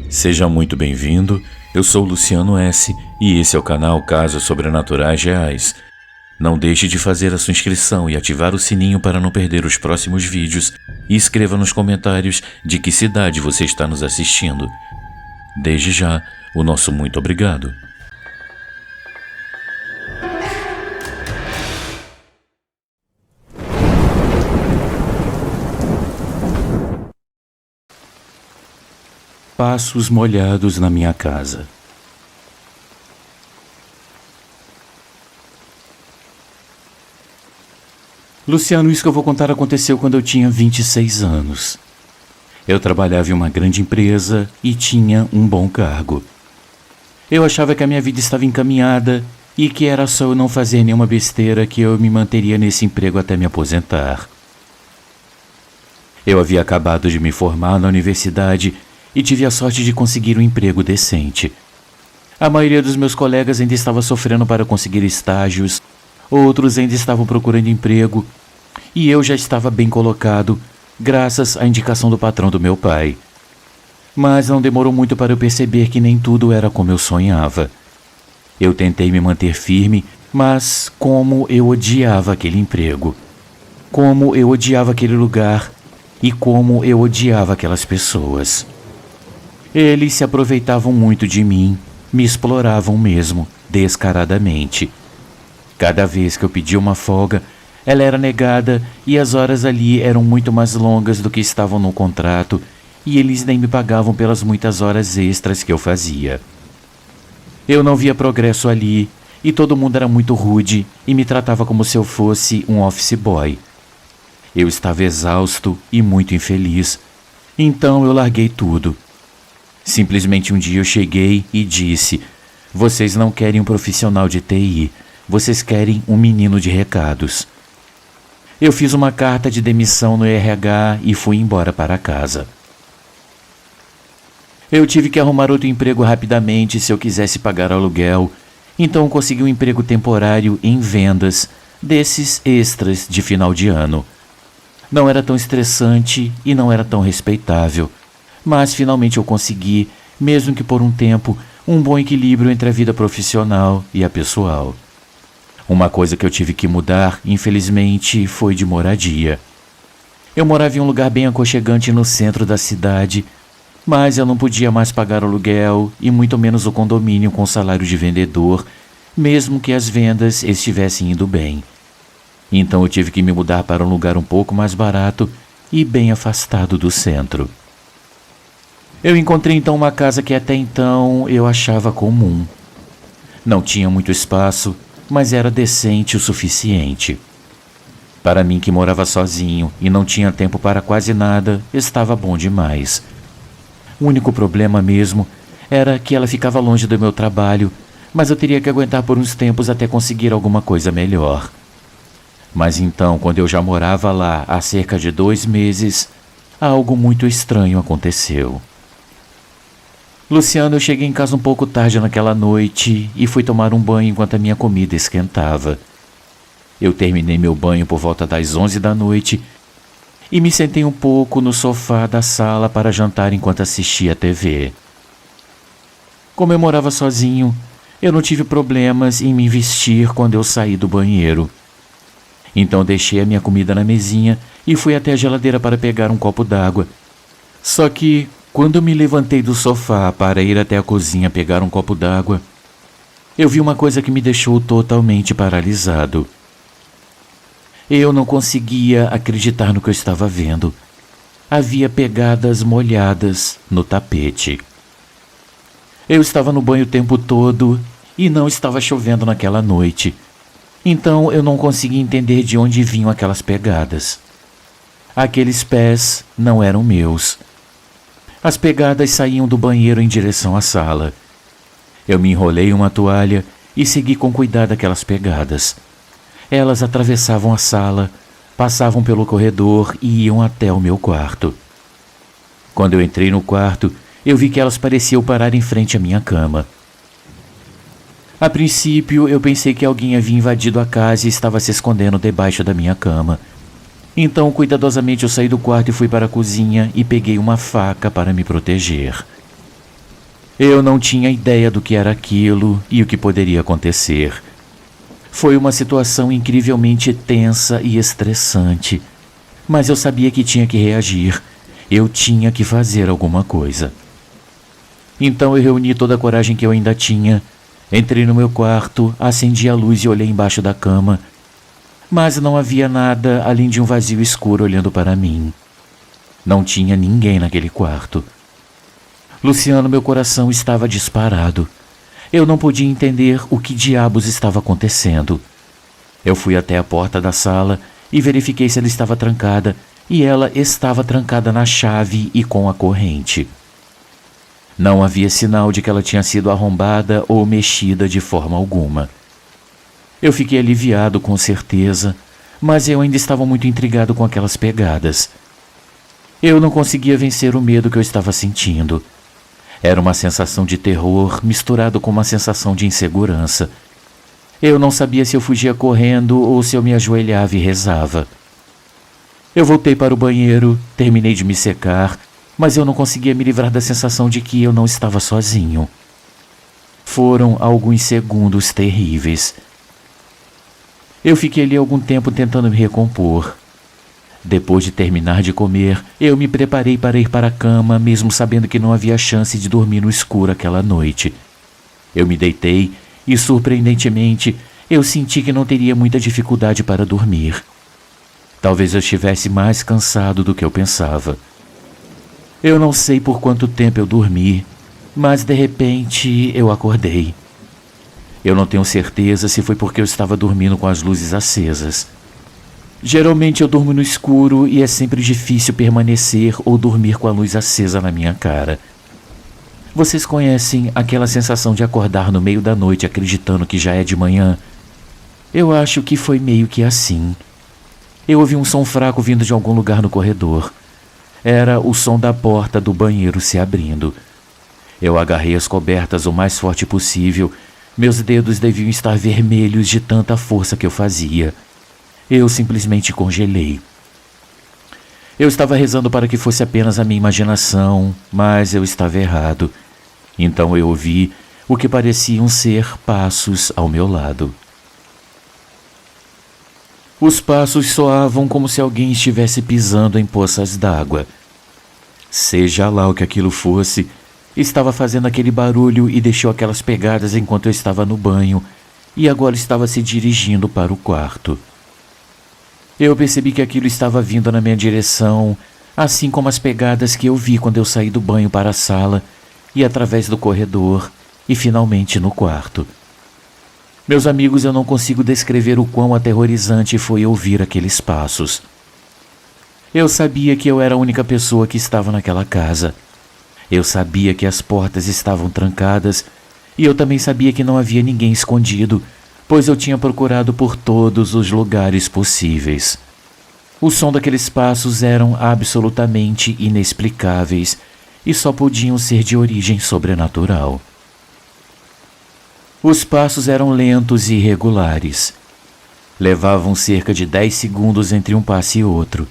Seja muito bem-vindo, eu sou Luciano S. e esse é o canal Casos Sobrenaturais Reais. Não deixe de fazer a sua inscrição e ativar o sininho para não perder os próximos vídeos e escreva nos comentários de que cidade você está nos assistindo. Desde já, o nosso muito obrigado. Passos molhados na minha casa. Luciano, isso que eu vou contar aconteceu quando eu tinha 26 anos. Eu trabalhava em uma grande empresa e tinha um bom cargo. Eu achava que a minha vida estava encaminhada e que era só eu não fazer nenhuma besteira que eu me manteria nesse emprego até me aposentar. Eu havia acabado de me formar na universidade e tive a sorte de conseguir um emprego decente. A maioria dos meus colegas ainda estava sofrendo para conseguir estágios, outros ainda estavam procurando emprego, e eu já estava bem colocado, graças à indicação do patrão do meu pai. Mas não demorou muito para eu perceber que nem tudo era como eu sonhava. Eu tentei me manter firme, mas como eu odiava aquele emprego, como eu odiava aquele lugar e como eu odiava aquelas pessoas. Eles se aproveitavam muito de mim, me exploravam mesmo, descaradamente. Cada vez que eu pedia uma folga, ela era negada e as horas ali eram muito mais longas do que estavam no contrato e eles nem me pagavam pelas muitas horas extras que eu fazia. Eu não via progresso ali e todo mundo era muito rude e me tratava como se eu fosse um office boy. Eu estava exausto e muito infeliz, então eu larguei tudo. Simplesmente um dia eu cheguei e disse: "Vocês não querem um profissional de TI, vocês querem um menino de recados." Eu fiz uma carta de demissão no RH e fui embora para casa. Eu tive que arrumar outro emprego rapidamente se eu quisesse pagar aluguel, então consegui um emprego temporário em vendas, desses extras de final de ano. Não era tão estressante e não era tão respeitável, mas finalmente eu consegui, mesmo que por um tempo, um bom equilíbrio entre a vida profissional e a pessoal. Uma coisa que eu tive que mudar, infelizmente, foi de moradia. Eu morava em um lugar bem aconchegante no centro da cidade, mas eu não podia mais pagar aluguel e muito menos o condomínio com salário de vendedor, mesmo que as vendas estivessem indo bem. Então eu tive que me mudar para um lugar um pouco mais barato e bem afastado do centro. Eu encontrei então uma casa que até então eu achava comum. Não tinha muito espaço, mas era decente o suficiente. Para mim, que morava sozinho e não tinha tempo para quase nada, estava bom demais. O único problema mesmo era que ela ficava longe do meu trabalho, mas eu teria que aguentar por uns tempos até conseguir alguma coisa melhor. Mas então, quando eu já morava lá há cerca de 2 meses, algo muito estranho aconteceu. Luciano, eu cheguei em casa um pouco tarde naquela noite e fui tomar um banho enquanto a minha comida esquentava. Eu terminei meu banho por volta das 11 da noite e me sentei um pouco no sofá da sala para jantar enquanto assistia a TV. Como eu morava sozinho, eu não tive problemas em me vestir quando eu saí do banheiro. Então deixei a minha comida na mesinha e fui até a geladeira para pegar um copo d'água. Só que, quando me levantei do sofá para ir até a cozinha pegar um copo d'água, eu vi uma coisa que me deixou totalmente paralisado. Eu não conseguia acreditar no que eu estava vendo. Havia pegadas molhadas no tapete. Eu estava no banho o tempo todo e não estava chovendo naquela noite. Então eu não conseguia entender de onde vinham aquelas pegadas. Aqueles pés não eram meus. As pegadas saíam do banheiro em direção à sala. Eu me enrolei em uma toalha e segui com cuidado aquelas pegadas. Elas atravessavam a sala, passavam pelo corredor e iam até o meu quarto. Quando eu entrei no quarto, eu vi que elas pareciam parar em frente à minha cama. A princípio, eu pensei que alguém havia invadido a casa e estava se escondendo debaixo da minha cama. Então, cuidadosamente, eu saí do quarto e fui para a cozinha e peguei uma faca para me proteger. Eu não tinha ideia do que era aquilo e o que poderia acontecer. Foi uma situação incrivelmente tensa e estressante, mas eu sabia que tinha que reagir. Eu tinha que fazer alguma coisa. Então eu reuni toda a coragem que eu ainda tinha, entrei no meu quarto, acendi a luz e olhei embaixo da cama, mas não havia nada além de um vazio escuro olhando para mim. Não tinha ninguém naquele quarto. Luciano, meu coração estava disparado. Eu não podia entender o que diabos estava acontecendo. Eu fui até a porta da sala e verifiquei se ela estava trancada, e ela estava trancada na chave e com a corrente. Não havia sinal de que ela tinha sido arrombada ou mexida de forma alguma. Eu fiquei aliviado com certeza, mas eu ainda estava muito intrigado com aquelas pegadas. Eu não conseguia vencer o medo que eu estava sentindo. Era uma sensação de terror misturado com uma sensação de insegurança. Eu não sabia se eu fugia correndo ou se eu me ajoelhava e rezava. Eu voltei para o banheiro, terminei de me secar, mas eu não conseguia me livrar da sensação de que eu não estava sozinho. Foram alguns segundos terríveis. Eu fiquei ali algum tempo tentando me recompor. Depois de terminar de comer, eu me preparei para ir para a cama, mesmo sabendo que não havia chance de dormir no escuro aquela noite. Eu me deitei e, surpreendentemente, eu senti que não teria muita dificuldade para dormir. Talvez eu estivesse mais cansado do que eu pensava. Eu não sei por quanto tempo eu dormi, mas de repente eu acordei. Eu não tenho certeza se foi porque eu estava dormindo com as luzes acesas. Geralmente eu durmo no escuro e é sempre difícil permanecer ou dormir com a luz acesa na minha cara. Vocês conhecem aquela sensação de acordar no meio da noite acreditando que já é de manhã? Eu acho que foi meio que assim. Eu ouvi um som fraco vindo de algum lugar no corredor. Era o som da porta do banheiro se abrindo. Eu agarrei as cobertas o mais forte possível. Meus dedos deviam estar vermelhos de tanta força que eu fazia. Eu simplesmente congelei. Eu estava rezando para que fosse apenas a minha imaginação, mas eu estava errado. Então eu ouvi o que pareciam ser passos ao meu lado. Os passos soavam como se alguém estivesse pisando em poças d'água. Seja lá o que aquilo fosse, estava fazendo aquele barulho e deixou aquelas pegadas enquanto eu estava no banho, e agora estava se dirigindo para o quarto. Eu percebi que aquilo estava vindo na minha direção, assim como as pegadas que eu vi quando eu saí do banho para a sala, e através do corredor, e finalmente no quarto. Meus amigos, eu não consigo descrever o quão aterrorizante foi ouvir aqueles passos. Eu sabia que eu era a única pessoa que estava naquela casa. Eu sabia que as portas estavam trancadas, e eu também sabia que não havia ninguém escondido, pois eu tinha procurado por todos os lugares possíveis. O som daqueles passos eram absolutamente inexplicáveis e só podiam ser de origem sobrenatural. Os passos eram lentos e irregulares. Levavam cerca de 10 segundos entre um passo e outro.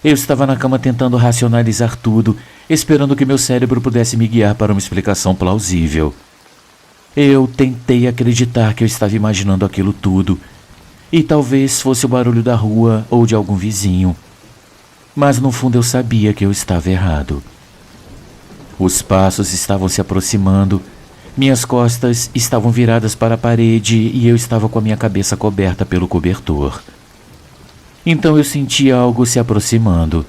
Eu estava na cama tentando racionalizar tudo, esperando que meu cérebro pudesse me guiar para uma explicação plausível. Eu tentei acreditar que eu estava imaginando aquilo tudo, e talvez fosse o barulho da rua ou de algum vizinho. Mas no fundo eu sabia que eu estava errado. Os passos estavam se aproximando, minhas costas estavam viradas para a parede e eu estava com a minha cabeça coberta pelo cobertor. Então eu senti algo se aproximando.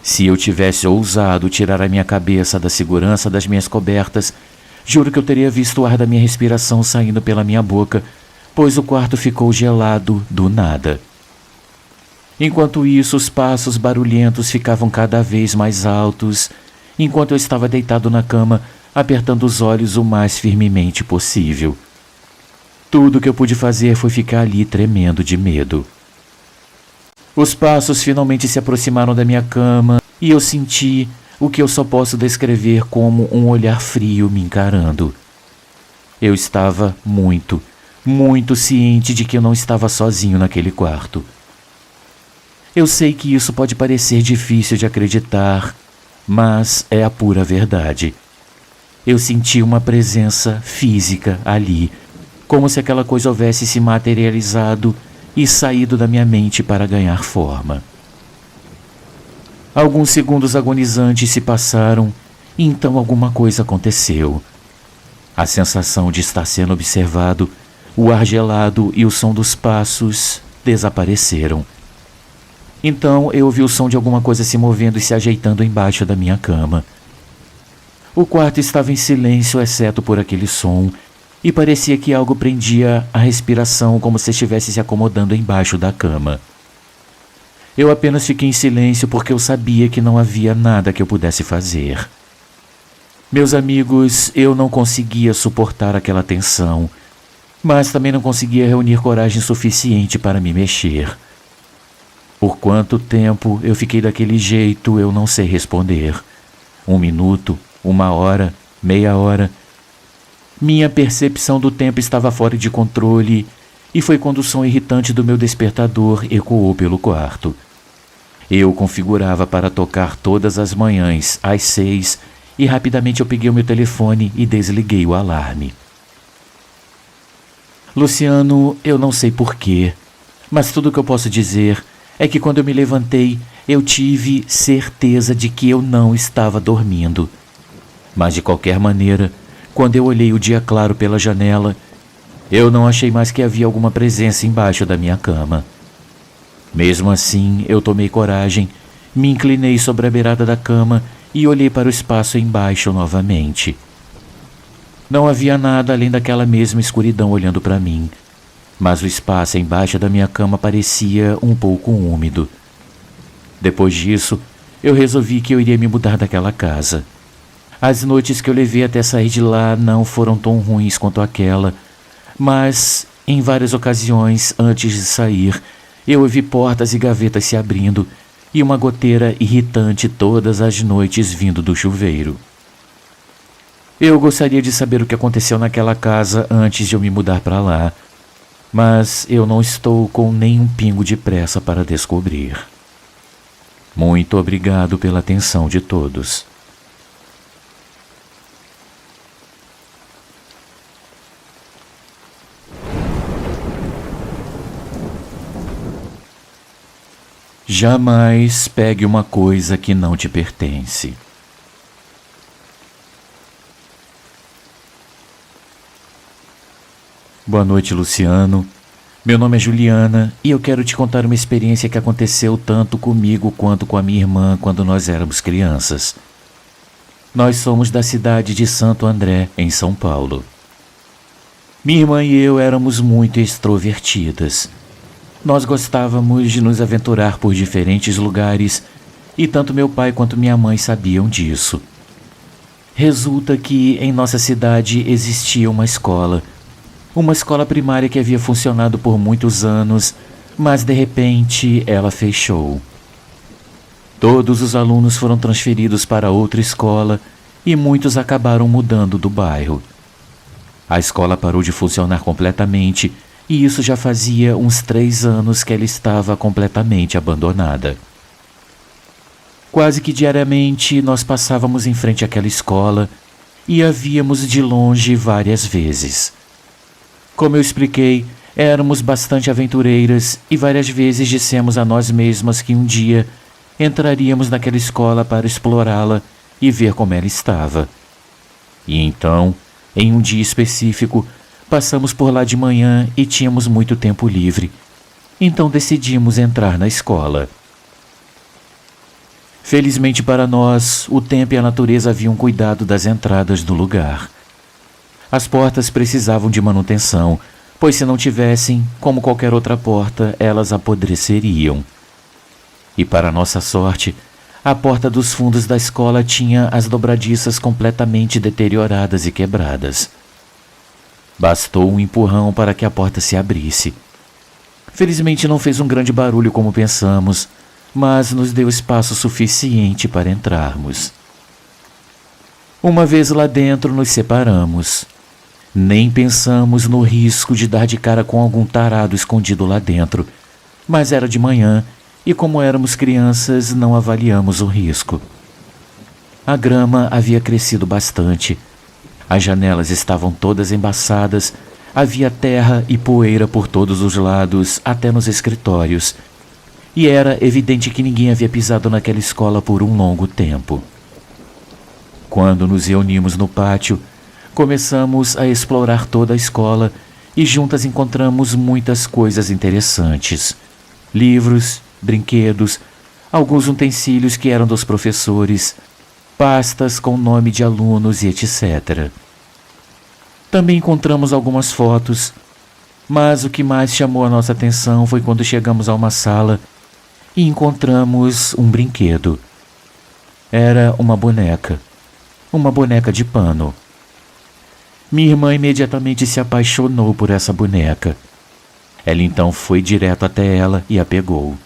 Se eu tivesse ousado tirar a minha cabeça da segurança das minhas cobertas, juro que eu teria visto o ar da minha respiração saindo pela minha boca, pois o quarto ficou gelado do nada. Enquanto isso, os passos barulhentos ficavam cada vez mais altos, enquanto eu estava deitado na cama, apertando os olhos o mais firmemente possível. Tudo que eu pude fazer foi ficar ali tremendo de medo. Os passos finalmente se aproximaram da minha cama e eu senti o que eu só posso descrever como um olhar frio me encarando. Eu estava muito ciente de que eu não estava sozinho naquele quarto. Eu sei que isso pode parecer difícil de acreditar, mas é a pura verdade. eu senti uma presença física ali, como se aquela coisa houvesse se materializado e saído da minha mente para ganhar forma. Alguns segundos agonizantes se passaram e então alguma coisa aconteceu. A sensação de estar sendo observado, o ar gelado e o som dos passos desapareceram. Então eu ouvi o som de alguma coisa se movendo e se ajeitando embaixo da minha cama. O quarto estava em silêncio, exceto por aquele som, e parecia que algo prendia a respiração como se estivesse se acomodando embaixo da cama. Eu apenas fiquei em silêncio porque eu sabia que não havia nada que eu pudesse fazer. Meus amigos, eu não conseguia suportar aquela tensão, mas também não conseguia reunir coragem suficiente para me mexer. Por quanto tempo eu fiquei daquele jeito, eu não sei responder. 1 minuto, 1 hora, meia hora. Minha percepção do tempo estava fora de controle e foi quando o som irritante do meu despertador ecoou pelo quarto. Eu configurava para tocar todas as manhãs, às 6, e rapidamente eu peguei o meu telefone e desliguei o alarme. Luciano, eu não sei porquê, mas tudo o que eu posso dizer é que quando eu me levantei, eu tive certeza de que eu não estava dormindo. Mas de qualquer maneira, quando eu olhei o dia claro pela janela, eu não achei mais que havia alguma presença embaixo da minha cama. Mesmo assim, eu tomei coragem, me inclinei sobre a beirada da cama e olhei para o espaço embaixo novamente. Não havia nada além daquela mesma escuridão olhando para mim, mas o espaço embaixo da minha cama parecia um pouco úmido. Depois disso, eu resolvi que eu iria me mudar daquela casa. As noites que eu levei até sair de lá não foram tão ruins quanto aquela, mas em várias ocasiões, antes de sair, eu ouvi portas e gavetas se abrindo e uma goteira irritante todas as noites vindo do chuveiro. Eu gostaria de saber o que aconteceu naquela casa antes de eu me mudar para lá, mas eu não estou com nenhum pingo de pressa para descobrir. Muito obrigado pela atenção de todos. Jamais pegue uma coisa que não te pertence. Boa noite, Luciano. Meu nome é Juliana e eu quero te contar uma experiência que aconteceu tanto comigo quanto com a minha irmã quando nós éramos crianças. Nós somos da cidade de Santo André, em São Paulo. Minha irmã e eu éramos muito extrovertidas. Nós gostávamos de nos aventurar por diferentes lugares e tanto meu pai quanto minha mãe sabiam disso. Resulta que em nossa cidade existia uma escola primária que havia funcionado por muitos anos, mas de repente ela fechou. Todos os alunos foram transferidos para outra escola e muitos acabaram mudando do bairro. A escola parou de funcionar completamente e isso já fazia uns 3 anos que ela estava completamente abandonada. Quase que diariamente nós passávamos em frente àquela escola e a víamos de longe várias vezes. Como eu expliquei, éramos bastante aventureiras e várias vezes dissemos a nós mesmas que um dia entraríamos naquela escola para explorá-la e ver como ela estava. E então, em um dia específico, passamos por lá de manhã e tínhamos muito tempo livre. Então decidimos entrar na escola. Felizmente para nós, o tempo e a natureza haviam cuidado das entradas do lugar. As portas precisavam de manutenção, pois se não tivessem, como qualquer outra porta, elas apodreceriam. E para nossa sorte, a porta dos fundos da escola tinha as dobradiças completamente deterioradas e quebradas. Bastou um empurrão para que a porta se abrisse. Felizmente não fez um grande barulho como pensamos, mas nos deu espaço suficiente para entrarmos. Uma vez lá dentro, nos separamos. Nem pensamos no risco de dar de cara com algum tarado escondido lá dentro, mas era de manhã e como éramos crianças, não avaliamos o risco. A grama havia crescido bastante, As janelas estavam todas embaçadas, havia terra e poeira por todos os lados, até nos escritórios, e era evidente que ninguém havia pisado naquela escola por um longo tempo. Quando nos reunimos no pátio, começamos a explorar toda a escola e juntas encontramos muitas coisas interessantes. Livros, brinquedos, alguns utensílios que eram dos professores, pastas com nome de alunos e etc. Também encontramos algumas fotos, mas o que mais chamou a nossa atenção foi quando chegamos a uma sala e encontramos um brinquedo. Era uma boneca de pano. Minha irmã imediatamente se apaixonou por essa boneca. Ela então foi direto até ela e a pegou.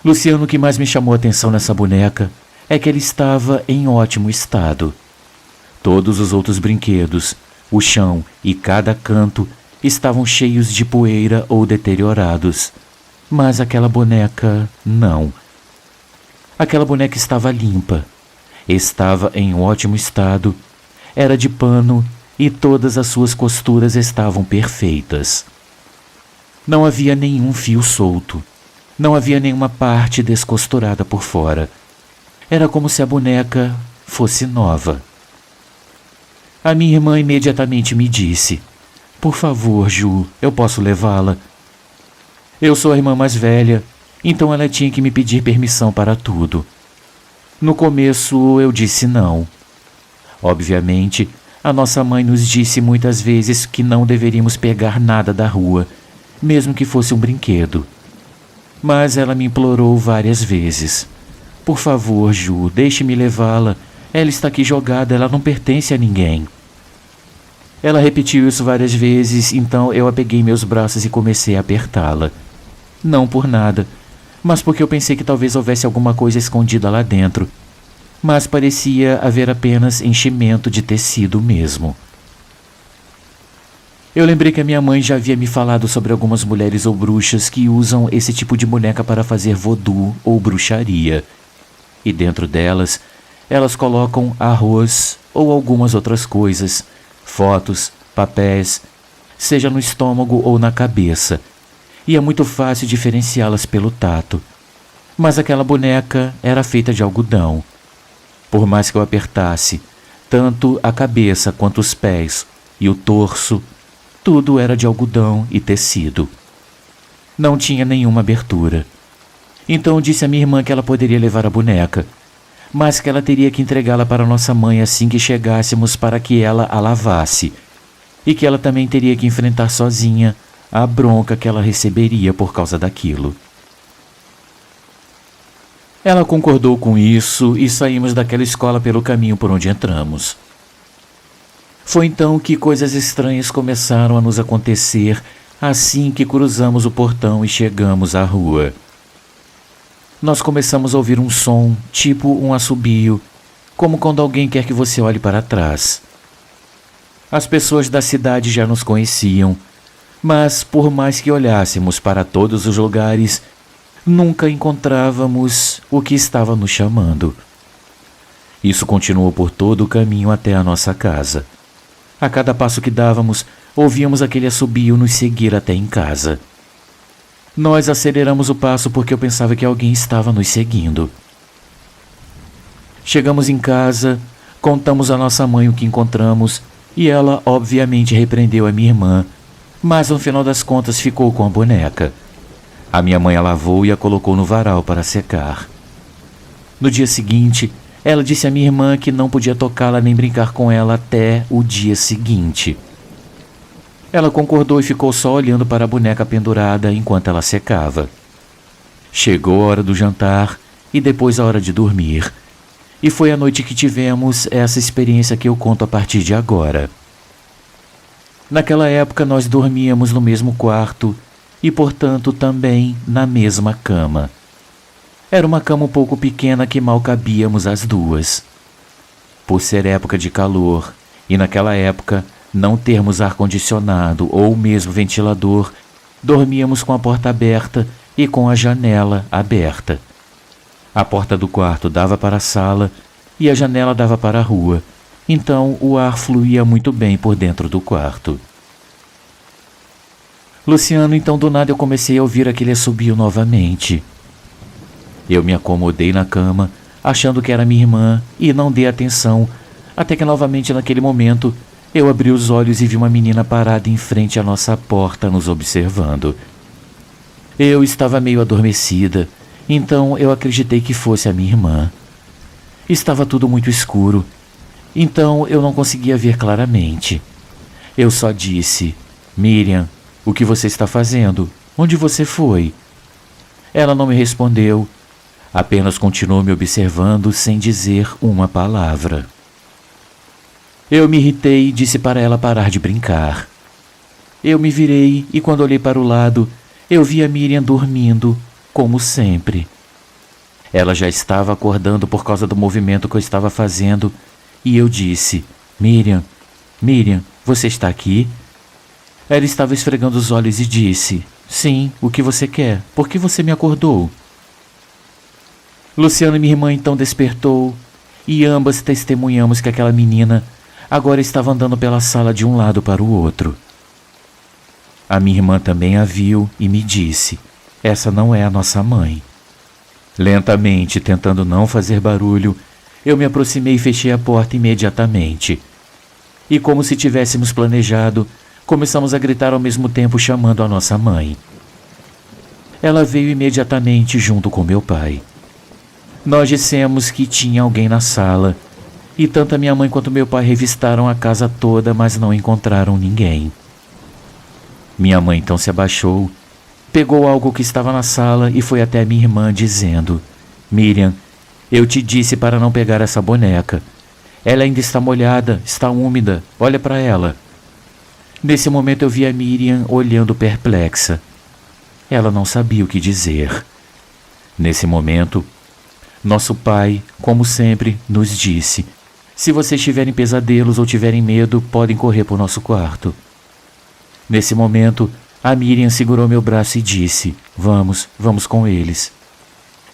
Luciano, o que mais me chamou a atenção nessa boneca é que ela estava em ótimo estado. Todos os outros brinquedos, o chão e cada canto estavam cheios de poeira ou deteriorados, mas aquela boneca não. Aquela boneca estava limpa, estava em ótimo estado, era de pano e todas as suas costuras estavam perfeitas. Não havia nenhum fio solto, não havia nenhuma parte descosturada por fora. Era como se a boneca fosse nova. A minha irmã imediatamente me disse: "Por favor, Ju, eu posso levá-la?" Eu sou a irmã mais velha, então ela tinha que me pedir permissão para tudo. No começo eu disse não. Obviamente, a nossa mãe nos disse muitas vezes que não deveríamos pegar nada da rua, mesmo que fosse um brinquedo. Mas ela me implorou várias vezes: "Por favor, Ju, deixe-me levá-la. Ela está aqui jogada, ela não pertence a ninguém." Ela repetiu isso várias vezes, então eu a peguei em meus braços e comecei a apertá-la. Não por nada, mas porque eu pensei que talvez houvesse alguma coisa escondida lá dentro. Mas parecia haver apenas enchimento de tecido mesmo. Eu lembrei que a minha mãe já havia me falado sobre algumas mulheres ou bruxas que usam esse tipo de boneca para fazer voodoo ou bruxaria. E dentro delas, elas colocam arroz ou algumas outras coisas, fotos, papéis, seja no estômago ou na cabeça, e é muito fácil diferenciá-las pelo tato. Mas aquela boneca era feita de algodão. Por mais que eu apertasse, tanto a cabeça quanto os pés e o torso, tudo era de algodão e tecido. Não tinha nenhuma abertura. Então eu disse à minha irmã que ela poderia levar a boneca, mas que ela teria que entregá-la para nossa mãe assim que chegássemos para que ela a lavasse, e que ela também teria que enfrentar sozinha a bronca que ela receberia por causa daquilo. Ela concordou com isso e saímos daquela escola pelo caminho por onde entramos. Foi então que coisas estranhas começaram a nos acontecer assim que cruzamos o portão e chegamos à rua. Nós começamos a ouvir um som, tipo um assobio, como quando alguém quer que você olhe para trás. As pessoas da cidade já nos conheciam, mas por mais que olhássemos para todos os lugares, nunca encontrávamos o que estava nos chamando. Isso continuou por todo o caminho até a nossa casa. A cada passo que dávamos, ouvíamos aquele assobio nos seguir até em casa. Nós aceleramos o passo porque eu pensava que alguém estava nos seguindo. Chegamos em casa, contamos à nossa mãe o que encontramos e ela obviamente repreendeu a minha irmã, mas no final das contas ficou com a boneca. A minha mãe a lavou e a colocou no varal para secar. No dia seguinte, ela disse à minha irmã que não podia tocá-la nem brincar com ela até o dia seguinte. Ela concordou e ficou só olhando para a boneca pendurada enquanto ela secava. Chegou a hora do jantar e depois a hora de dormir. E foi a noite que tivemos essa experiência que eu conto a partir de agora. Naquela época nós dormíamos no mesmo quarto e, portanto, também na mesma cama. Era uma cama um pouco pequena que mal cabíamos as duas. Por ser época de calor e naquela época não termos ar-condicionado ou mesmo ventilador, dormíamos com a porta aberta e com a janela aberta. A porta do quarto dava para a sala e a janela dava para a rua, então o ar fluía muito bem por dentro do quarto. Luciano, então do nada eu comecei a ouvir aquele assobio novamente. Eu me acomodei na cama, achando que era minha irmã, e não dei atenção, até que novamente naquele momento eu abri os olhos e vi uma menina parada em frente à nossa porta nos observando. Eu estava meio adormecida, então eu acreditei que fosse a minha irmã. Estava tudo muito escuro, então eu não conseguia ver claramente. Eu só disse: Miriam, o que você está fazendo? Onde você foi? Ela não me respondeu, apenas continuou me observando sem dizer uma palavra. Eu me irritei e disse para ela parar de brincar. Eu me virei e quando olhei para o lado, eu vi a Miriam dormindo, como sempre. Ela já estava acordando por causa do movimento que eu estava fazendo e eu disse: Miriam, você está aqui? Ela estava esfregando os olhos e disse: Sim, o que você quer? Por que você me acordou? Luciano e minha irmã então despertou e ambas testemunhamos que aquela menina agora estava andando pela sala de um lado para o outro. A minha irmã também a viu e me disse: Essa não é a nossa mãe. Lentamente, tentando não fazer barulho, eu me aproximei e fechei a porta imediatamente. E como se tivéssemos planejado, começamos a gritar ao mesmo tempo chamando a nossa mãe. Ela veio imediatamente junto com meu pai. Nós dissemos que tinha alguém na sala, e tanto a minha mãe quanto meu pai revistaram a casa toda, mas não encontraram ninguém. Minha mãe então se abaixou, pegou algo que estava na sala e foi até minha irmã dizendo: Miriam, eu te disse para não pegar essa boneca. Ela ainda está molhada, está úmida, olha para ela. Nesse momento eu vi a Miriam olhando perplexa. Ela não sabia o que dizer. Nesse momento, nosso pai, como sempre, nos disse: Se vocês tiverem pesadelos ou tiverem medo, podem correr para o nosso quarto. Nesse momento, a Miriam segurou meu braço e disse: Vamos com eles.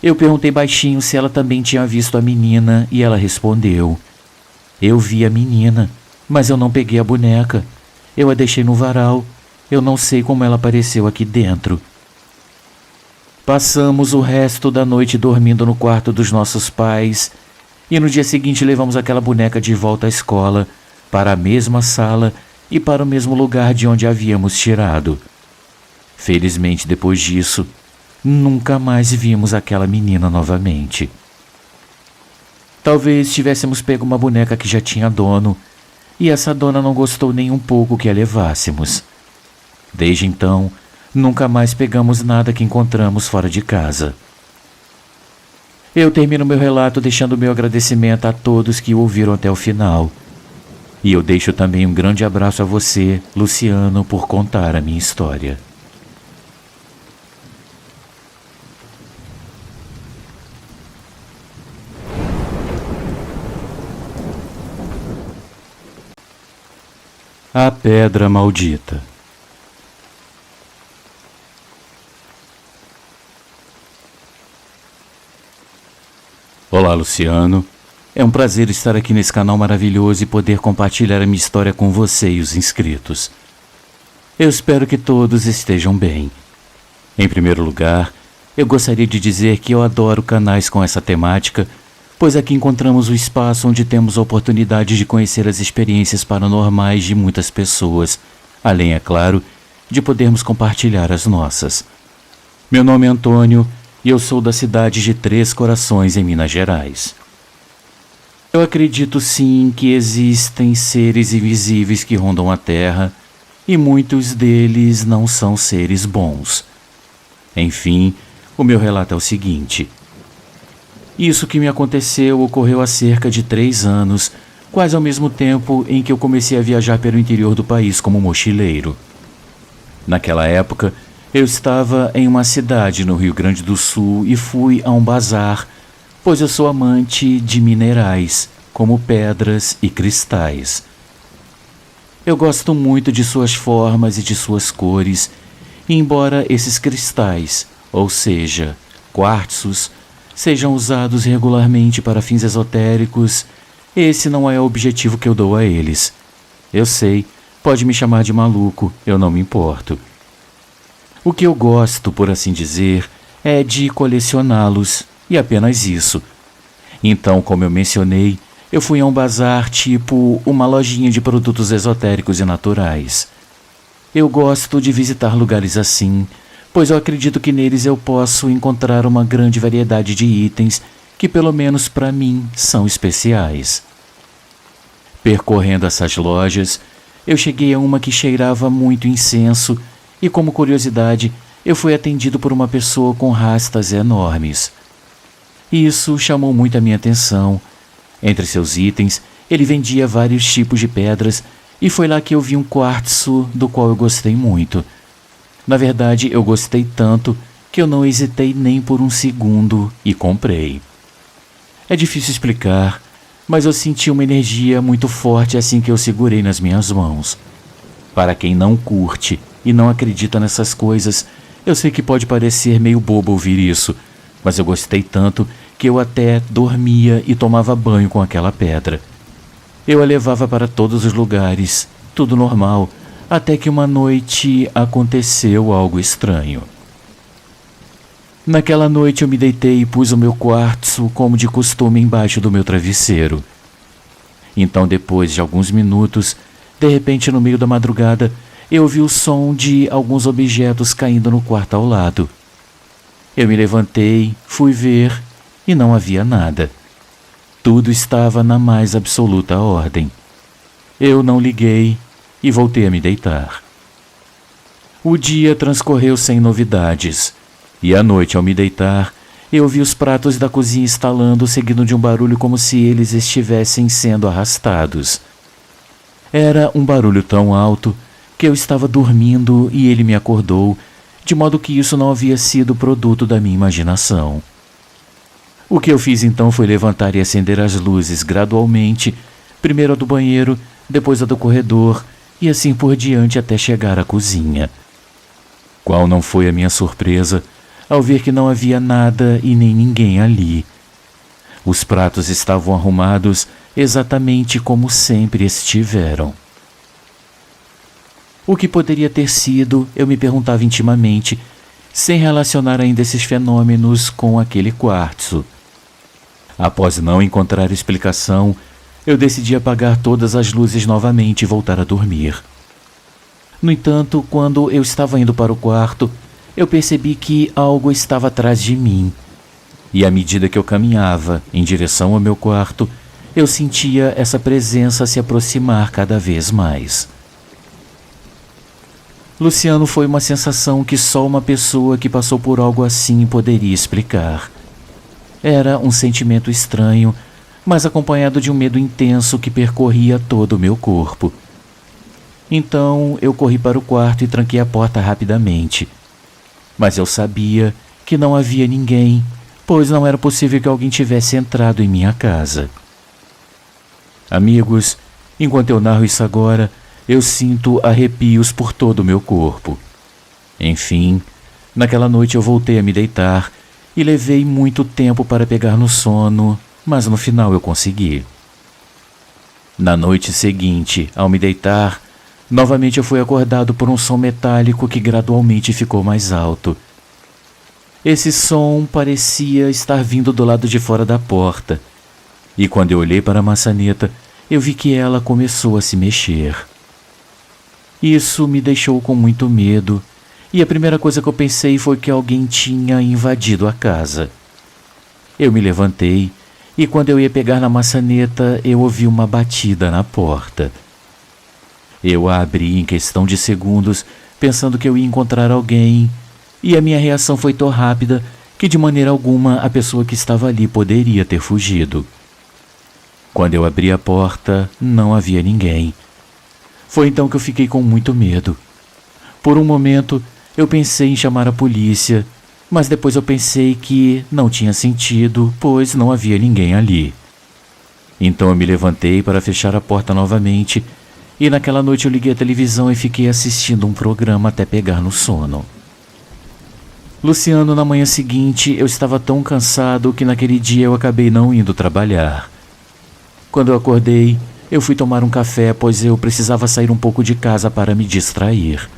Eu perguntei baixinho se ela também tinha visto a menina e ela respondeu: Eu vi a menina, mas eu não peguei a boneca. Eu a deixei no varal. Eu não sei como ela apareceu aqui dentro. Passamos o resto da noite dormindo no quarto dos nossos pais e no dia seguinte levamos aquela boneca de volta à escola, para a mesma sala e para o mesmo lugar de onde a havíamos tirado. Felizmente, depois disso, nunca mais vimos aquela menina novamente. Talvez tivéssemos pego uma boneca que já tinha dono, e essa dona não gostou nem um pouco que a levássemos. Desde então, nunca mais pegamos nada que encontramos fora de casa. Eu termino meu relato deixando meu agradecimento a todos que o ouviram até o final. E eu deixo também um grande abraço a você, Luciano, por contar a minha história. A Pedra Maldita. Olá, Luciano. É um prazer estar aqui nesse canal maravilhoso e poder compartilhar a minha história com você e os inscritos. Eu espero que todos estejam bem. Em primeiro lugar, eu gostaria de dizer que eu adoro canais com essa temática, pois aqui encontramos o espaço onde temos a oportunidade de conhecer as experiências paranormais de muitas pessoas, além, é claro, de podermos compartilhar as nossas. Meu nome é Antônio e eu sou da cidade de Três Corações, em Minas Gerais. Eu acredito sim que existem seres invisíveis que rondam a Terra e muitos deles não são seres bons. Enfim, o meu relato é o seguinte. Isso que me aconteceu ocorreu há cerca de 3 anos, quase ao mesmo tempo em que eu comecei a viajar pelo interior do país como mochileiro. Naquela época, eu estava em uma cidade no Rio Grande do Sul e fui a um bazar, pois eu sou amante de minerais, como pedras e cristais. Eu gosto muito de suas formas e de suas cores, e embora esses cristais, ou seja, quartzos, sejam usados regularmente para fins esotéricos, esse não é o objetivo que eu dou a eles. Eu sei, pode me chamar de maluco, eu não me importo. O que eu gosto, por assim dizer, é de colecioná-los, e apenas isso. Então, como eu mencionei, eu fui a um bazar tipo uma lojinha de produtos esotéricos e naturais. Eu gosto de visitar lugares assim, pois eu acredito que neles eu posso encontrar uma grande variedade de itens que, pelo menos para mim, são especiais. Percorrendo essas lojas, eu cheguei a uma que cheirava muito incenso e, como curiosidade, eu fui atendido por uma pessoa com rastas enormes. Isso chamou muito a minha atenção. Entre seus itens, ele vendia vários tipos de pedras e foi lá que eu vi um quartzo do qual eu gostei muito. Na verdade, eu gostei tanto que eu não hesitei nem por um segundo e comprei. É difícil explicar, mas eu senti uma energia muito forte assim que eu segurei nas minhas mãos. Para quem não curte e não acredita nessas coisas, eu sei que pode parecer meio bobo ouvir isso, mas eu gostei tanto que eu até dormia e tomava banho com aquela pedra. Eu a levava para todos os lugares, tudo normal, até que uma noite aconteceu algo estranho. Naquela noite eu me deitei e pus o meu quartzo, como de costume, embaixo do meu travesseiro. Então, depois de alguns minutos, de repente, no meio da madrugada, eu ouvi o som de alguns objetos caindo no quarto ao lado. Eu me levantei, fui ver e não havia nada. Tudo estava na mais absoluta ordem. Eu não liguei e voltei a me deitar. O dia transcorreu sem novidades, e à noite, ao me deitar, eu ouvi os pratos da cozinha estalando, seguido de um barulho como se eles estivessem sendo arrastados. Era um barulho tão alto que eu estava dormindo e ele me acordou, de modo que isso não havia sido produto da minha imaginação. O que eu fiz então foi levantar e acender as luzes gradualmente, primeiro a do banheiro, depois a do corredor, e assim por diante até chegar à cozinha. Qual não foi a minha surpresa ao ver que não havia nada e nem ninguém ali. Os pratos estavam arrumados exatamente como sempre estiveram. O que poderia ter sido, eu me perguntava intimamente, sem relacionar ainda esses fenômenos com aquele quartzo. Após não encontrar explicação, eu decidi apagar todas as luzes novamente e voltar a dormir. No entanto, quando eu estava indo para o quarto, eu percebi que algo estava atrás de mim. E à medida que eu caminhava em direção ao meu quarto, eu sentia essa presença se aproximar cada vez mais. Luciano, foi uma sensação que só uma pessoa que passou por algo assim poderia explicar. Era um sentimento estranho, mas acompanhado de um medo intenso que percorria todo o meu corpo. Então eu corri para o quarto e tranquei a porta rapidamente. Mas eu sabia que não havia ninguém, pois não era possível que alguém tivesse entrado em minha casa. Amigos, enquanto eu narro isso agora, eu sinto arrepios por todo o meu corpo. Enfim, naquela noite eu voltei a me deitar e levei muito tempo para pegar no sono, mas no final eu consegui. Na noite seguinte, ao me deitar, novamente eu fui acordado por um som metálico que gradualmente ficou mais alto. Esse som parecia estar vindo do lado de fora da porta, e quando eu olhei para a maçaneta, eu vi que ela começou a se mexer. Isso me deixou com muito medo, e a primeira coisa que eu pensei foi que alguém tinha invadido a casa. Eu me levantei, e quando eu ia pegar na maçaneta, eu ouvi uma batida na porta. Eu a abri em questão de segundos, pensando que eu ia encontrar alguém, e a minha reação foi tão rápida que de maneira alguma a pessoa que estava ali poderia ter fugido. Quando eu abri a porta, não havia ninguém. Foi então que eu fiquei com muito medo. Por um momento, eu pensei em chamar a polícia, mas depois eu pensei que não tinha sentido, pois não havia ninguém ali. Então eu me levantei para fechar a porta novamente, e naquela noite eu liguei a televisão e fiquei assistindo um programa até pegar no sono. Luciano, na manhã seguinte, eu estava tão cansado que naquele dia eu acabei não indo trabalhar. Quando eu acordei, eu fui tomar um café, pois eu precisava sair um pouco de casa para me distrair.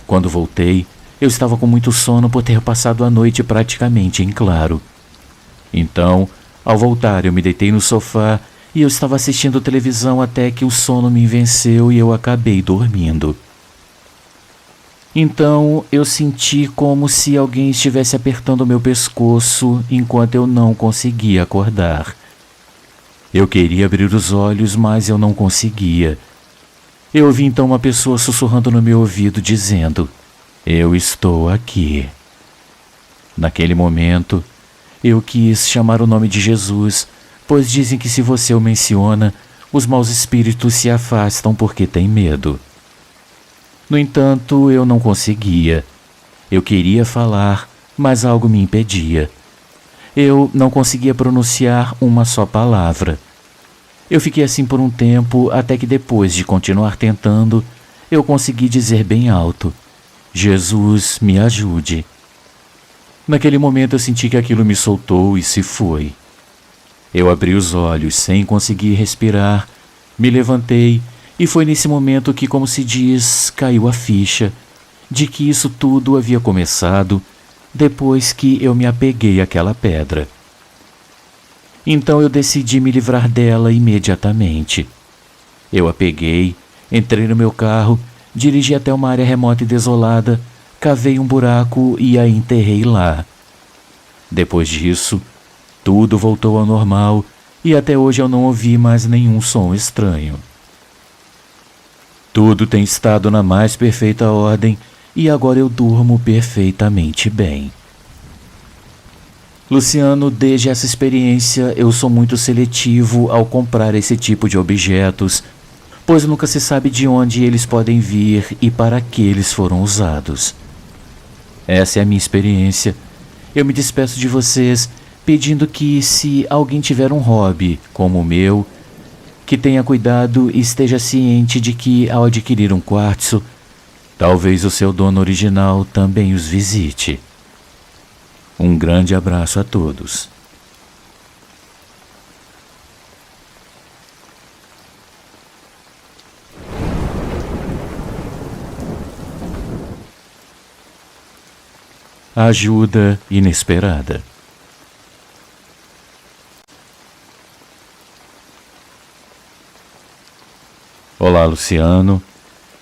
Quando voltei, eu estava com muito sono por ter passado a noite praticamente em claro. Então, ao voltar, eu me deitei no sofá e eu estava assistindo televisão até que o sono me venceu e eu acabei dormindo. Então, eu senti como se alguém estivesse apertando meu pescoço enquanto eu não conseguia acordar. Eu queria abrir os olhos, mas eu não conseguia. Eu ouvi então uma pessoa sussurrando no meu ouvido, dizendo: "Eu estou aqui." Naquele momento, eu quis chamar o nome de Jesus, pois dizem que se você o menciona, os maus espíritos se afastam porque têm medo. No entanto, eu não conseguia. Eu queria falar, mas algo me impedia. Eu não conseguia pronunciar uma só palavra. Eu fiquei assim por um tempo, até que depois de continuar tentando, eu consegui dizer bem alto: "Jesus, me ajude." Naquele momento eu senti que aquilo me soltou e se foi. Eu abri os olhos sem conseguir respirar, me levantei e foi nesse momento que, como se diz, caiu a ficha de que isso tudo havia começado depois que eu me apeguei àquela pedra. Então eu decidi me livrar dela imediatamente. Eu a peguei, entrei no meu carro, dirigi até uma área remota e desolada, cavei um buraco e a enterrei lá. Depois disso, tudo voltou ao normal e até hoje eu não ouvi mais nenhum som estranho. Tudo tem estado na mais perfeita ordem e agora eu durmo perfeitamente bem. Luciano, desde essa experiência eu sou muito seletivo ao comprar esse tipo de objetos, pois nunca se sabe de onde eles podem vir e para que eles foram usados. Essa é a minha experiência. Eu me despeço de vocês pedindo que, se alguém tiver um hobby como o meu, que tenha cuidado e esteja ciente de que, ao adquirir um quartzo, talvez o seu dono original também os visite. Um grande abraço a todos. Ajuda inesperada. Olá, Luciano.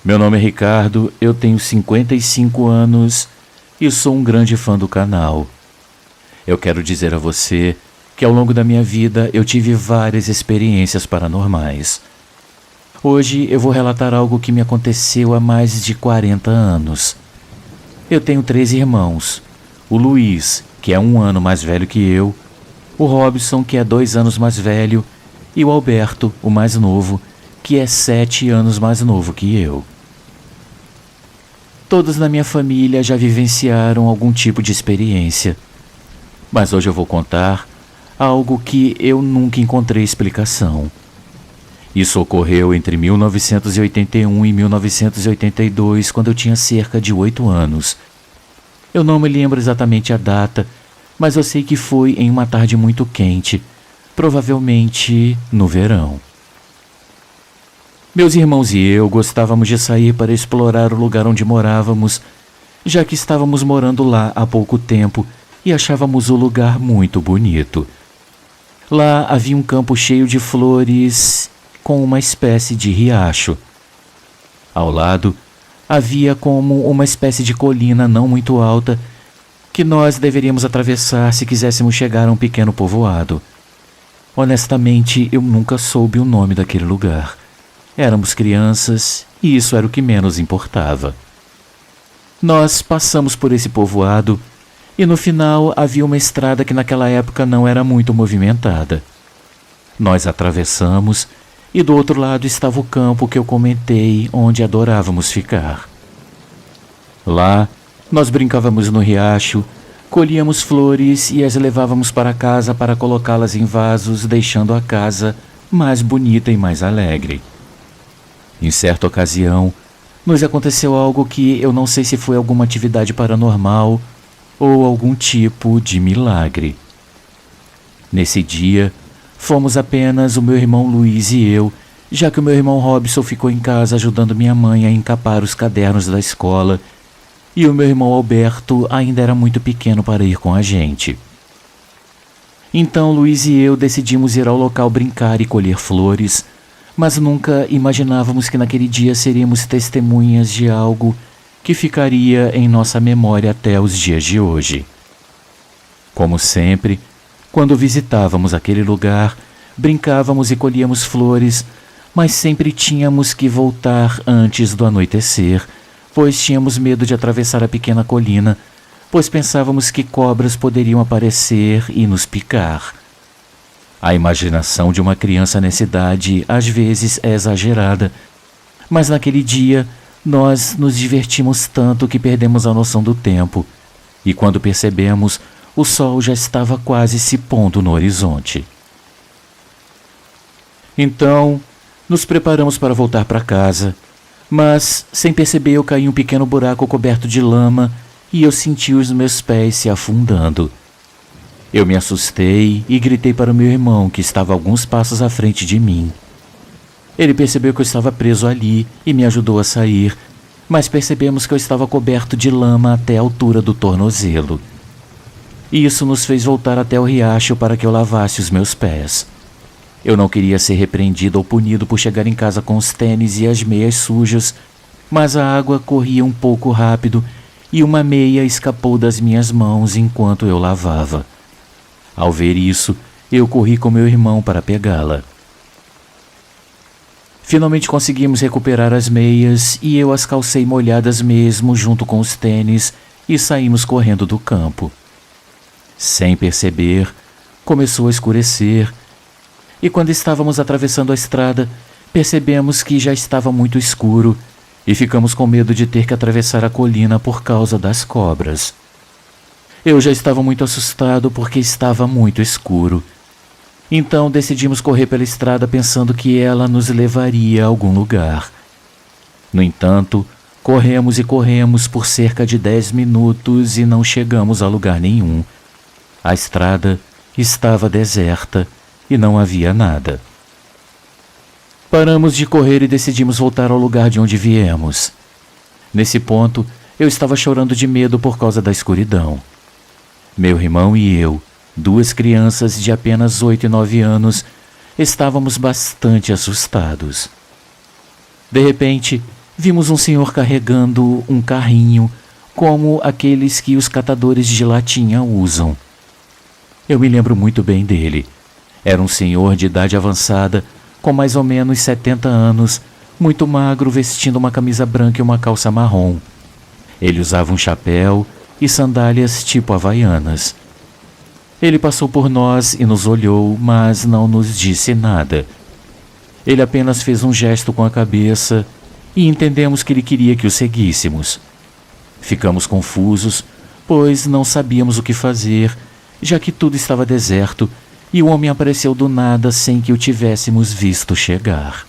Meu nome é Ricardo, eu tenho 55 anos e sou um grande fã do canal. Eu quero dizer a você que ao longo da minha vida eu tive várias experiências paranormais. Hoje eu vou relatar algo que me aconteceu há mais de 40 anos. Eu tenho 3 irmãos. O Luiz, que é 1 ano mais velho que eu, o Robson, que é 2 anos mais velho, e o Alberto, o mais novo, que é 7 anos mais novo que eu. Todos na minha família já vivenciaram algum tipo de experiência, mas hoje eu vou contar algo que eu nunca encontrei explicação. Isso ocorreu entre 1981 e 1982, quando eu tinha cerca de 8 anos. Eu não me lembro exatamente a data, mas eu sei que foi em uma tarde muito quente, provavelmente no verão. Meus irmãos e eu gostávamos de sair para explorar o lugar onde morávamos, já que estávamos morando lá há pouco tempo e achávamos o lugar muito bonito. Lá havia um campo cheio de flores com uma espécie de riacho. Ao lado, havia como uma espécie de colina não muito alta que nós deveríamos atravessar se quiséssemos chegar a um pequeno povoado. Honestamente, eu nunca soube o nome daquele lugar. Éramos crianças e isso era o que menos importava. Nós passamos por esse povoado e no final havia uma estrada que naquela época não era muito movimentada. Nós atravessamos e do outro lado estava o campo que eu comentei, onde adorávamos ficar. Lá, nós brincávamos no riacho, colhíamos flores e as levávamos para casa para colocá-las em vasos, deixando a casa mais bonita e mais alegre. Em certa ocasião, nos aconteceu algo que eu não sei se foi alguma atividade paranormal ou algum tipo de milagre. Nesse dia, Fomos apenas o meu irmão Luiz e eu, já que o meu irmão Robson ficou em casa ajudando minha mãe a encapar os cadernos da escola, e o meu irmão Alberto ainda era muito pequeno para ir com a gente. Então Luiz e eu decidimos ir ao local brincar e colher flores, mas nunca imaginávamos que naquele dia seríamos testemunhas de algo que ficaria em nossa memória até os dias de hoje. Como sempre, quando visitávamos aquele lugar, brincávamos e colhíamos flores, mas sempre tínhamos que voltar antes do anoitecer, pois tínhamos medo de atravessar a pequena colina, pois pensávamos que cobras poderiam aparecer e nos picar. A imaginação de uma criança nessa idade às vezes é exagerada, mas naquele dia nós nos divertimos tanto que perdemos a noção do tempo, e quando percebemos, o sol já estava quase se pondo no horizonte. Então, nos preparamos para voltar para casa, mas, sem perceber, eu caí em um pequeno buraco coberto de lama e eu senti os meus pés se afundando. Eu me assustei e gritei para o meu irmão, que estava alguns passos à frente de mim. Ele percebeu que eu estava preso ali e me ajudou a sair, mas percebemos que eu estava coberto de lama até a altura do tornozelo. Isso nos fez voltar até o riacho para que eu lavasse os meus pés. Eu não queria ser repreendido ou punido por chegar em casa com os tênis e as meias sujas, mas a água corria um pouco rápido e uma meia escapou das minhas mãos enquanto eu lavava. Ao ver isso, eu corri com meu irmão para pegá-la. Finalmente conseguimos recuperar as meias e eu as calcei molhadas mesmo junto com os tênis e saímos correndo do campo. Sem perceber, começou a escurecer e quando estávamos atravessando a estrada, percebemos que já estava muito escuro e ficamos com medo de ter que atravessar a colina por causa das cobras. Eu já estava muito assustado porque estava muito escuro. Então decidimos correr pela estrada pensando que ela nos levaria a algum lugar. No entanto, corremos e corremos por cerca de 10 minutos e não chegamos a lugar nenhum. A estrada estava deserta e não havia nada. Paramos de correr e decidimos voltar ao lugar de onde viemos. Nesse ponto, eu estava chorando de medo por causa da escuridão. Meu irmão e eu, duas crianças de apenas 8 e 9 anos, estávamos bastante assustados. De repente, vimos um senhor carregando um carrinho, como aqueles que os catadores de latinha usam. Eu me lembro muito bem dele. Era um senhor de idade avançada, com mais ou menos 70 anos, muito magro, vestindo uma camisa branca e uma calça marrom. Ele usava um chapéu e sandálias tipo havaianas. Ele passou por nós e nos olhou, mas não nos disse nada. Ele apenas fez um gesto com a cabeça e entendemos que ele queria que o seguíssemos. Ficamos confusos, pois não sabíamos o que fazer, já que tudo estava deserto e o homem apareceu do nada sem que o tivéssemos visto chegar.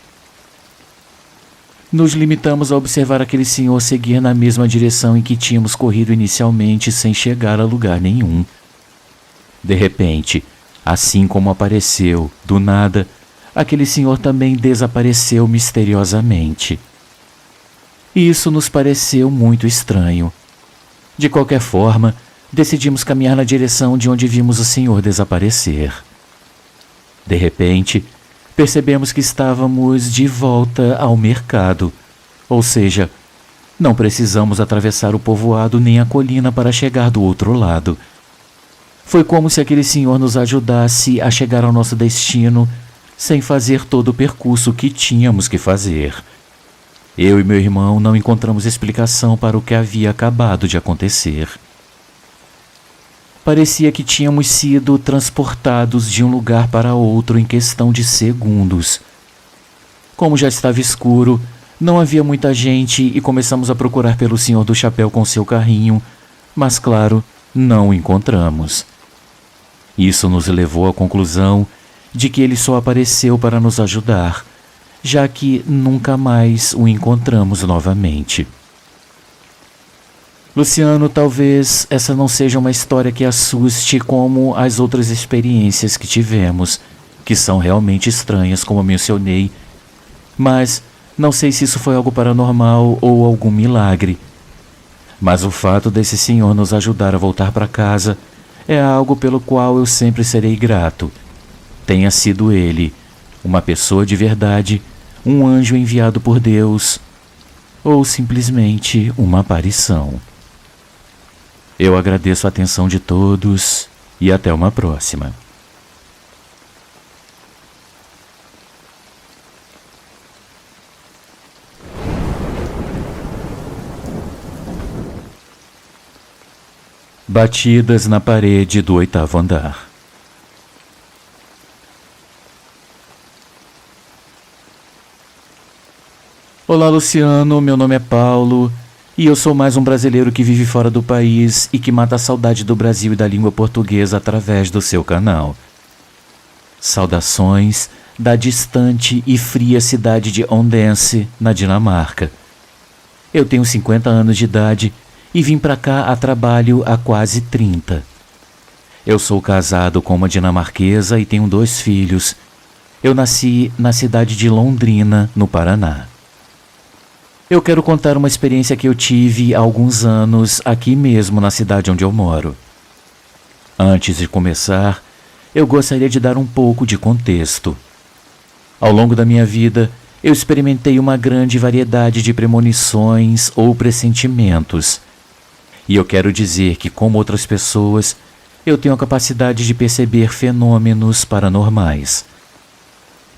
Nos limitamos a observar aquele senhor seguir na mesma direção em que tínhamos corrido inicialmente sem chegar a lugar nenhum. De repente, assim como apareceu, do nada, aquele senhor também desapareceu misteriosamente. Isso nos pareceu muito estranho. De qualquer forma, decidimos caminhar na direção de onde vimos o senhor desaparecer. De repente, percebemos que estávamos de volta ao mercado, ou seja, não precisamos atravessar o povoado nem a colina para chegar do outro lado. Foi como se aquele senhor nos ajudasse a chegar ao nosso destino sem fazer todo o percurso que tínhamos que fazer. Eu e meu irmão não encontramos explicação para o que havia acabado de acontecer. Parecia que tínhamos sido transportados de um lugar para outro em questão de segundos. Como já estava escuro, não havia muita gente e começamos a procurar pelo senhor do chapéu com seu carrinho, mas, claro, não o encontramos. Isso nos levou à conclusão de que ele só apareceu para nos ajudar, já que nunca mais o encontramos novamente. Luciano, talvez essa não seja uma história que assuste como as outras experiências que tivemos, que são realmente estranhas, como mencionei, mas não sei se isso foi algo paranormal ou algum milagre. Mas o fato desse senhor nos ajudar a voltar para casa é algo pelo qual eu sempre serei grato. Tenha sido ele uma pessoa de verdade, um anjo enviado por Deus, ou simplesmente uma aparição. Eu agradeço a atenção de todos e até uma próxima. Batidas na parede do 8º andar. Olá, Luciano, meu nome é Paulo e eu sou mais um brasileiro que vive fora do país e que mata a saudade do Brasil e da língua portuguesa através do seu canal. Saudações da distante e fria cidade de Odense, na Dinamarca. Eu tenho 50 anos de idade e vim para cá a trabalho há quase 30. Eu sou casado com uma dinamarquesa e tenho 2 filhos. Eu nasci na cidade de Londrina, no Paraná. Eu quero contar uma experiência que eu tive há alguns anos aqui mesmo na cidade onde eu moro. Antes de começar, eu gostaria de dar um pouco de contexto. Ao longo da minha vida, eu experimentei uma grande variedade de premonições ou pressentimentos. E eu quero dizer que, como outras pessoas, eu tenho a capacidade de perceber fenômenos paranormais.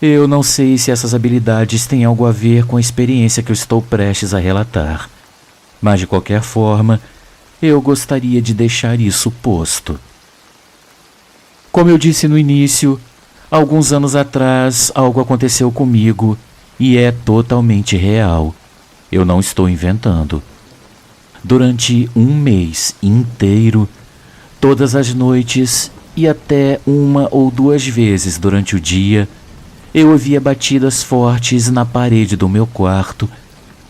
Eu não sei se essas habilidades têm algo a ver com a experiência que eu estou prestes a relatar, mas de qualquer forma, eu gostaria de deixar isso posto. Como eu disse no início, alguns anos atrás algo aconteceu comigo e é totalmente real. Eu não estou inventando. Durante um mês inteiro, todas as noites e até 1 ou 2 vezes durante o dia, eu ouvia batidas fortes na parede do meu quarto,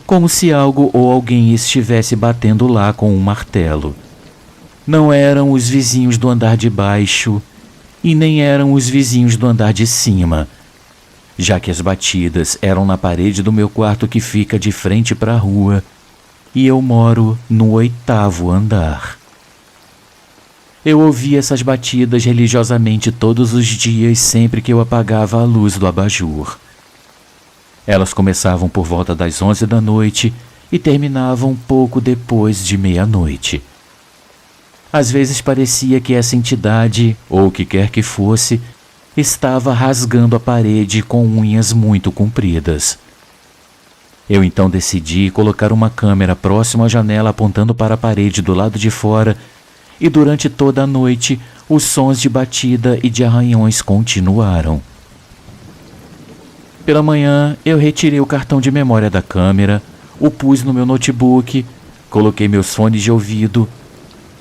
como se algo ou alguém estivesse batendo lá com um martelo. Não eram os vizinhos do andar de baixo e nem eram os vizinhos do andar de cima, já que as batidas eram na parede do meu quarto que fica de frente para a rua e eu moro no 8º andar. Eu ouvia essas batidas religiosamente todos os dias sempre que eu apagava a luz do abajur. Elas começavam por volta das 11 da noite e terminavam pouco depois de meia-noite. Às vezes parecia que essa entidade, ou o que quer que fosse, estava rasgando a parede com unhas muito compridas. Eu então decidi colocar uma câmera próxima à janela apontando para a parede do lado de fora e durante toda a noite os sons de batida e de arranhões continuaram. Pela manhã eu retirei o cartão de memória da câmera, o pus no meu notebook, coloquei meus fones de ouvido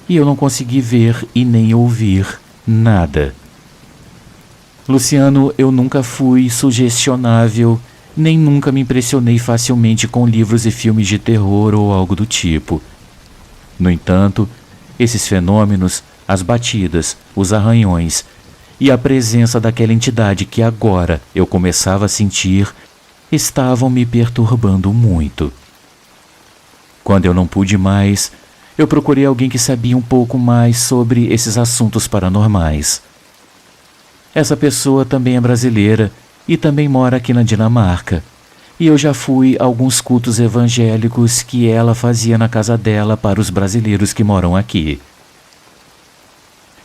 e eu não consegui ver e nem ouvir nada. Luciano, eu nunca fui sugestionável, nem nunca me impressionei facilmente com livros e filmes de terror ou algo do tipo. No entanto, esses fenômenos, as batidas, os arranhões e a presença daquela entidade que agora eu começava a sentir, estavam me perturbando muito. Quando eu não pude mais, eu procurei alguém que sabia um pouco mais sobre esses assuntos paranormais. Essa pessoa também é brasileira e também mora aqui na Dinamarca, e eu já fui a alguns cultos evangélicos que ela fazia na casa dela para os brasileiros que moram aqui.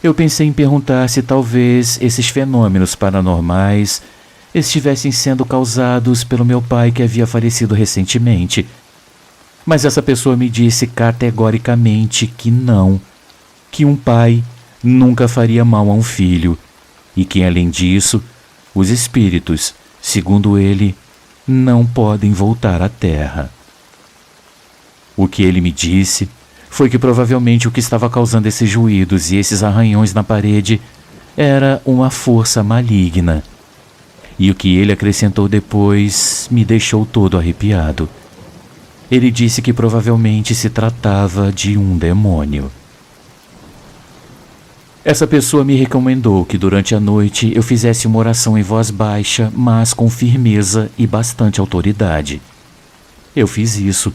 Eu pensei em perguntar se talvez esses fenômenos paranormais estivessem sendo causados pelo meu pai que havia falecido recentemente, mas essa pessoa me disse categoricamente que não, que um pai nunca faria mal a um filho e que, além disso, os espíritos, segundo ele, não podem voltar à Terra. O que ele me disse foi que provavelmente o que estava causando esses ruídos e esses arranhões na parede era uma força maligna. E o que ele acrescentou depois me deixou todo arrepiado. Ele disse que provavelmente se tratava de um demônio. Essa pessoa me recomendou que durante a noite eu fizesse uma oração em voz baixa, mas com firmeza e bastante autoridade. Eu fiz isso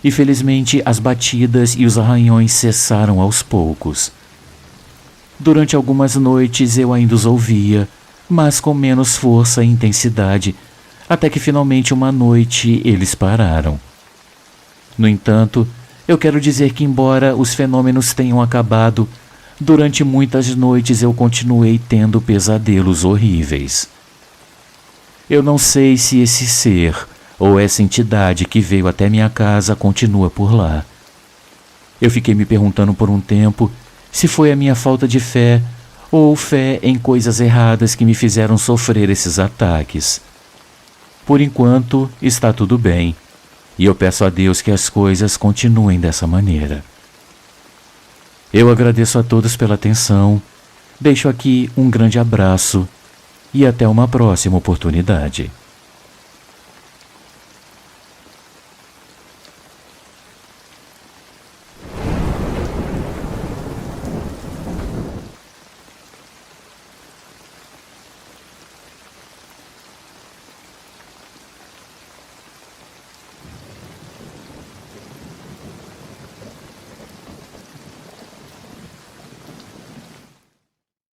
e felizmente as batidas e os arranhões cessaram aos poucos. Durante algumas noites eu ainda os ouvia, mas com menos força e intensidade, até que finalmente uma noite eles pararam. No entanto, eu quero dizer que embora os fenômenos tenham acabado, durante muitas noites eu continuei tendo pesadelos horríveis. Eu não sei se esse ser ou essa entidade que veio até minha casa continua por lá. Eu fiquei me perguntando por um tempo se foi a minha falta de fé ou fé em coisas erradas que me fizeram sofrer esses ataques. Por enquanto, está tudo bem, e eu peço a Deus que as coisas continuem dessa maneira. Eu agradeço a todos pela atenção, deixo aqui um grande abraço e até uma próxima oportunidade.